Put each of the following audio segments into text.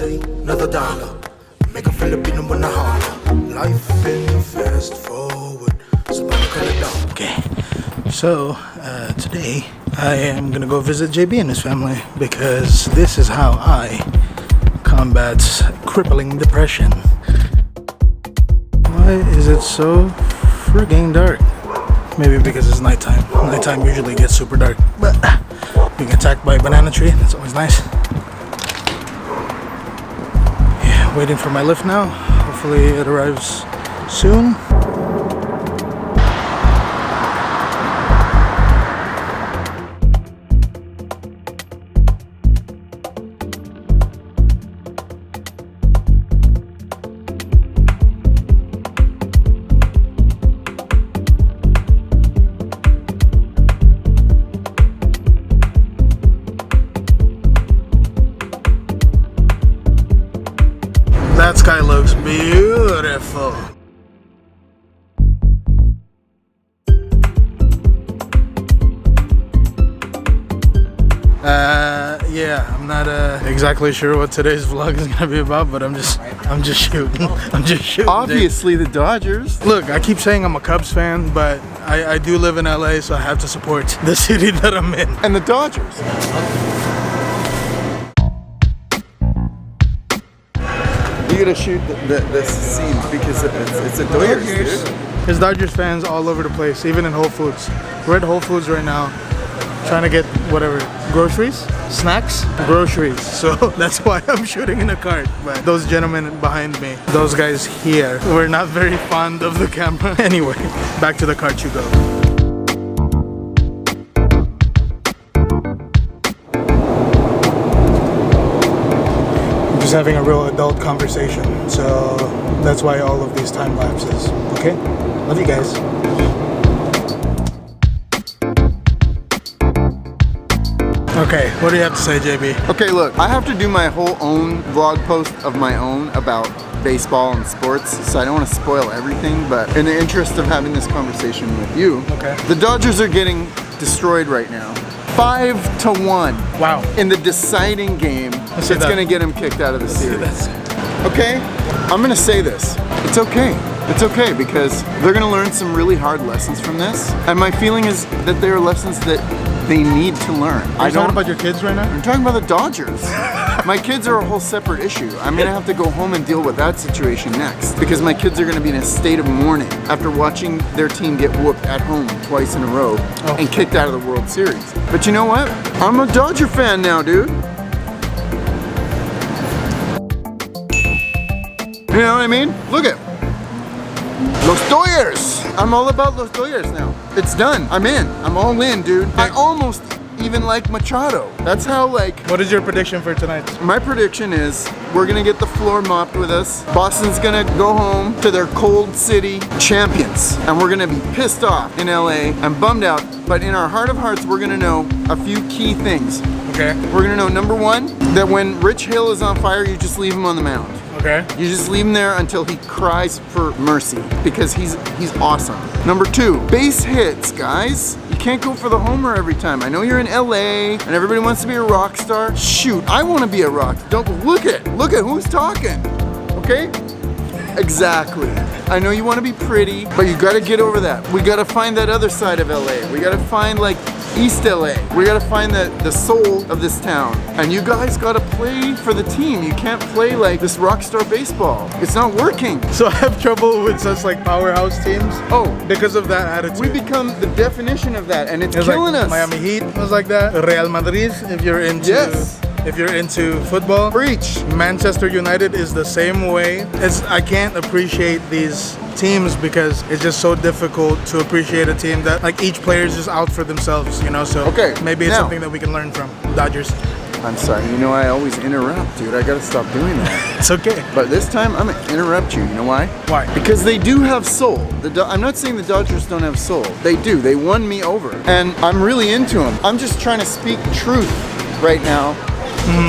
day, another dollar. Make a Filipino wanna holler. Life in fast forward. Okay, so today I am gonna go visit JB and his family because this is how I combat crippling depression. Why is it so frigging dark? Maybe because it's nighttime. Nighttime usually gets super dark, but being attacked by a banana tree, that's always nice. Yeah, waiting for my lift now. Hopefully it arrives soon. That sky looks beautiful. Yeah, I'm not exactly sure what today's vlog is gonna be about, but I'm just shooting. I'm just shooting. Obviously, the Dodgers. Look, I keep saying I'm a Cubs fan, but I do live in LA, so I have to support the city that I'm in. And the Dodgers. You gotta shoot the scene because it's a Dodgers, dude. There's Dodgers fans all over the place, even in Whole Foods. We're at Whole Foods right now, trying to get whatever, groceries? Snacks? Groceries. So that's why I'm shooting in a cart. But those gentlemen behind me, those guys here, were not very fond of the camera. Anyway, back to the cart you go. Having a real adult conversation, so that's why all of these time lapses. Okay, love you guys. Okay, what do you have to say, JB? Okay, look, I have to do my whole own vlog post of my own about baseball and sports, so I don't want to spoil everything, but in the interest of having this conversation with you, okay, the Dodgers are getting destroyed right now. 5-1. Wow. In the deciding game, it's gonna get him kicked out of the series. Okay? I'm gonna say this. It's okay. It's okay because they're gonna learn some really hard lessons from this. And my feeling is that they are lessons that they need to learn. Are you talking about your kids right now? I'm talking about the Dodgers. My kids are a whole separate issue. I'm gonna have to go home and deal with that situation next because my kids are gonna be in a state of mourning after watching their team get whooped at home twice in a row and kicked out of the World Series. But you know what? I'm a Dodger fan now, dude. You know what I mean? Look at Los Dodgers. I'm all about Los Dodgers now. It's done. I'm in. I'm all in, dude. I almost even like Machado. That's how, like... What is your prediction for tonight? My prediction is we're gonna get the floor mopped with us. Boston's gonna go home to their cold city champions. And we're gonna be pissed off in LA and bummed out. But in our heart of hearts, we're gonna know a few key things. Okay. We're gonna know, number one, that when Rich Hill is on fire, you just leave him on the mound. Okay. You just leave him there until he cries for mercy because he's awesome. Number two, base hits, guys. You can't go for the homer every time. I know you're in LA and everybody wants to be a rock star. Shoot, I want to be a rock star. Don't look at who's talking. Okay? Exactly. I know you want to be pretty, but you got to get over that. We got to find that other side of LA. We got to find like East LA. We gotta find the soul of this town. And you guys gotta play for the team. You can't play like this rock star baseball. It's not working. So I have trouble with such like powerhouse teams. Oh. Because of that attitude. We become the definition of that and it's killing us. Miami Heat was like that. Real Madrid, if you're into... Yes. If you're into football, preach. Manchester United is the same way. I can't appreciate these teams because it's just so difficult to appreciate a team that like each player is just out for themselves, you know? So maybe it's something that we can learn from Dodgers. I'm sorry, you know I always interrupt, dude. I gotta stop doing that. It's okay. But this time I'm gonna interrupt you. You know why? Why? Because they do have soul. I'm not saying the Dodgers don't have soul. They do. They won me over. And I'm really into them. I'm just trying to speak truth right now.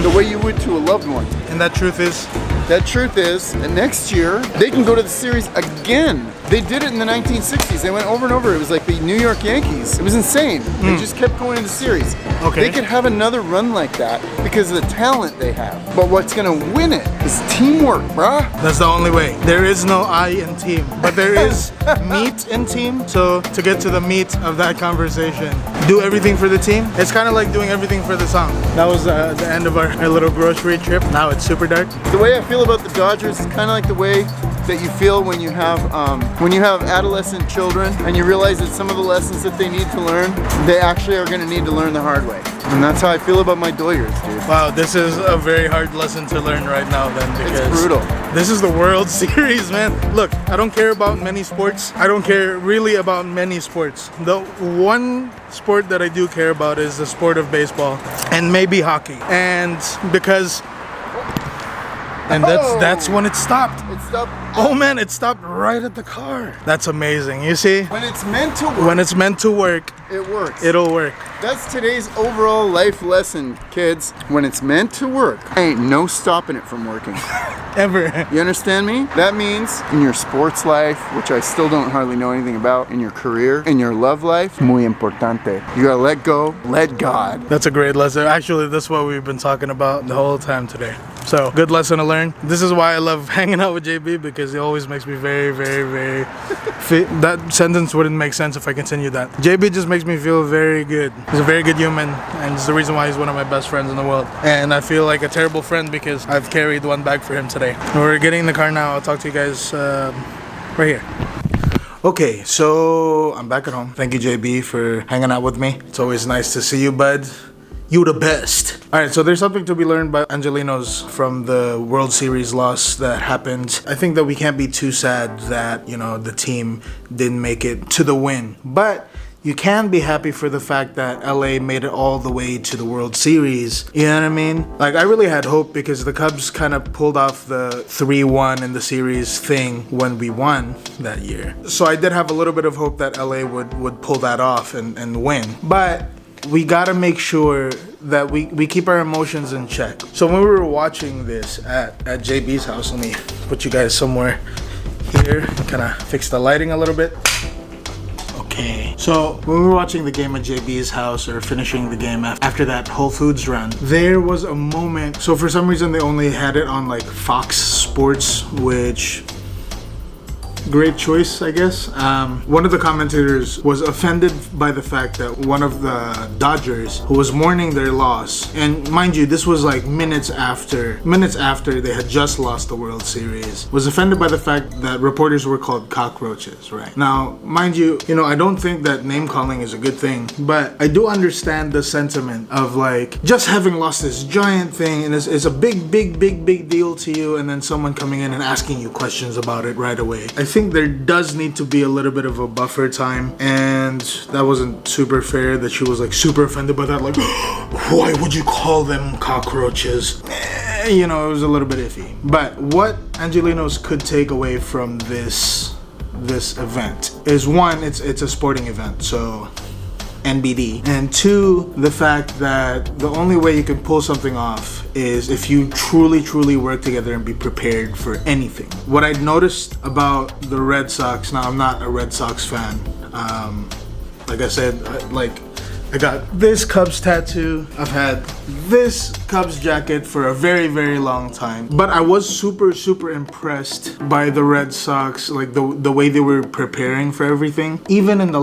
The way you would to a loved one. And that truth is? That truth is that next year, they can go to the series again. They did it in the 1960s. They went over and over. It was like the New York Yankees. It was insane. They just kept going to the series. Okay. They could have another run like that because of the talent they have. But what's gonna win it is teamwork, bruh. That's the only way. There is no I in team, but there is meat in team. So to get to the meat of that conversation, do everything for the team. It's kind of like doing everything for the song. That was the end of our little grocery trip. Now it's super dark. The way I feel about the Dodgers is kind of like the way that you feel when you have adolescent children and you realize that some of the lessons that they need to learn, they actually are going to need to learn the hard way. And that's how I feel about my Doyers, dude. Wow, this is a very hard lesson to learn right now then, because it's brutal. This is the World Series, man. Look, I don't care about many sports. I don't care really about many sports. The one sport that I do care about is the sport of baseball and maybe hockey. And because that's when it stopped. It stopped. Oh man, it stopped right at the car. That's amazing. You see? When it's meant to work. When it's meant to work, it works. It'll work. That's today's overall life lesson, kids. When it's meant to work, ain't no stopping it from working. Ever. You understand me? That means in your sports life, which I still don't hardly know anything about, in your career, in your love life, muy importante. You gotta let go, let God. That's a great lesson. Actually, that's what we've been talking about the whole time today. So, good lesson to learn. This is why I love hanging out with JB, because he always makes me very, very, very that sentence wouldn't make sense if I continued that. JB just makes me feel very good. He's a very good human, and it's the reason why he's one of my best friends in the world. And I feel like a terrible friend because I've carried one bag for him today. We're getting in the car now. I'll talk to you guys right here. Okay, so I'm back at home. Thank you, JB, for hanging out with me. It's always nice to see you, bud. You the best. All right, so there's something to be learned by Angelinos from the World Series loss that happened. I think that we can't be too sad that, you know, the team didn't make it to the win. But you can be happy for the fact that LA made it all the way to the World Series. You know what I mean? Like, I really had hope because the Cubs kind of pulled off the 3-1 in the series thing when we won that year. So I did have a little bit of hope that LA would pull that off and win. But we gotta make sure that we keep our emotions in check. So when we were watching this at JB's house, let me put you guys somewhere here, kind of fix the lighting a little bit. Okay. So when we were watching the game at JB's house, or finishing the game after that Whole Foods run, there was a moment. So for some reason they only had it on like Fox Sports, which great choice, I guess. One of the commentators was offended by the fact that one of the Dodgers, who was mourning their loss, and mind you, this was like minutes after they had just lost the World Series, was offended by the fact that reporters were called cockroaches, right? Now, mind you, I don't think that name calling is a good thing, but I do understand the sentiment of like just having lost this giant thing, and it's a big deal to you, and then someone coming in and asking you questions about it right away. I think there does need to be a little bit of a buffer time, and that wasn't super fair that she was like super offended by that, like, why would you call them cockroaches? It was a little bit iffy. But what Angelinos could take away from this event is, one, it's a sporting event, so NBD, and two, the fact that the only way you can pull something off is if you truly work together and be prepared for anything. What I noticed about the Red Sox, now I'm not a Red Sox fan, like I said, I got this Cubs tattoo. I've had this Cubs jacket for a very long time. But I was super impressed by the Red Sox, like the way they were preparing for everything. Even in the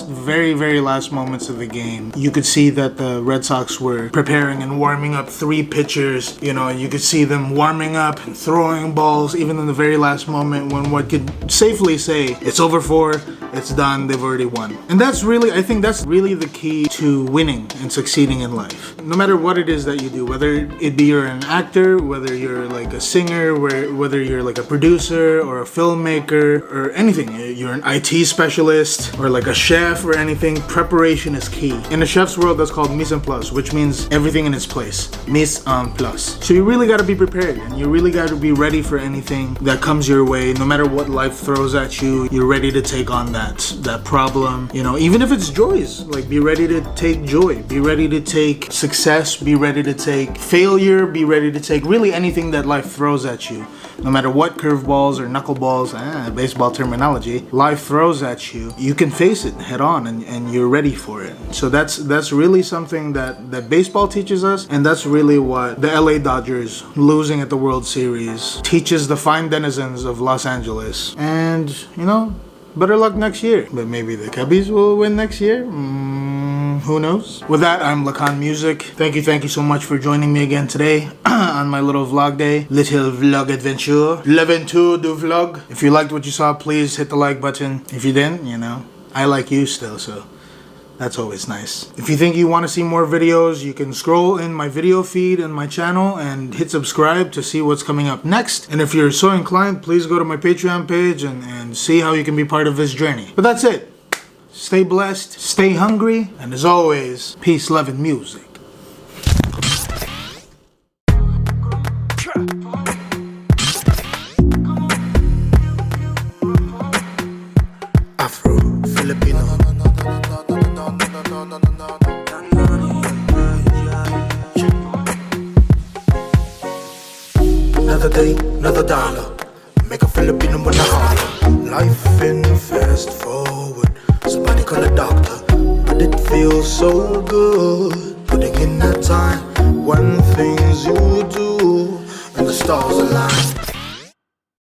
very last moments of the game, you could see that the Red Sox were preparing and warming up 3 pitchers. You could see them warming up and throwing balls, even in the very last moment when one could safely say, it's over 4, it's done, they've already won. And I think that's really the key to winning and succeeding in life. No matter what it is that you do, whether it be you're an actor, whether you're like a singer, whether you're like a producer or a filmmaker or anything, you're an IT specialist or like a chef or anything, preparation is key. In the chef's world, that's called mise en place, which means everything in its place. Mise en place. So you really got to be prepared, and you really got to be ready for anything that comes your way. No matter what life throws at you, you're ready to take on that. that problem. You know, even if it's joys, like be ready to take joy, be ready to take success, be ready to take failure, be ready to take really anything that life throws at you. No matter what curveballs or knuckleballs, baseball terminology, life throws at you, you can face it head on and you're ready for it. So that's really something that baseball teaches us, and that's really what the LA Dodgers losing at the World Series teaches the fine denizens of Los Angeles. And, you know, better luck next year. But maybe the Cubbies will win next year? Who knows? With that, I'm LAKANMUSIC. Thank you so much for joining me again today on my little vlog day. Little vlog adventure. L'aventure du vlog. If you liked what you saw, please hit the like button. If you didn't, you know, I like you still, so that's always nice. If you think you want to see more videos, you can scroll in my video feed and my channel and hit subscribe to see what's coming up next. And if you're so inclined, please go to my Patreon page and see how you can be part of this journey. But that's it. Stay blessed, stay hungry, and as always, peace, love, and music. Afro-Filipino. Another day, another dollar. Make a Filipino wanna holler. Life in fast forward. Somebody call a doctor. But it feels so good. Putting in that time when things you do and the stars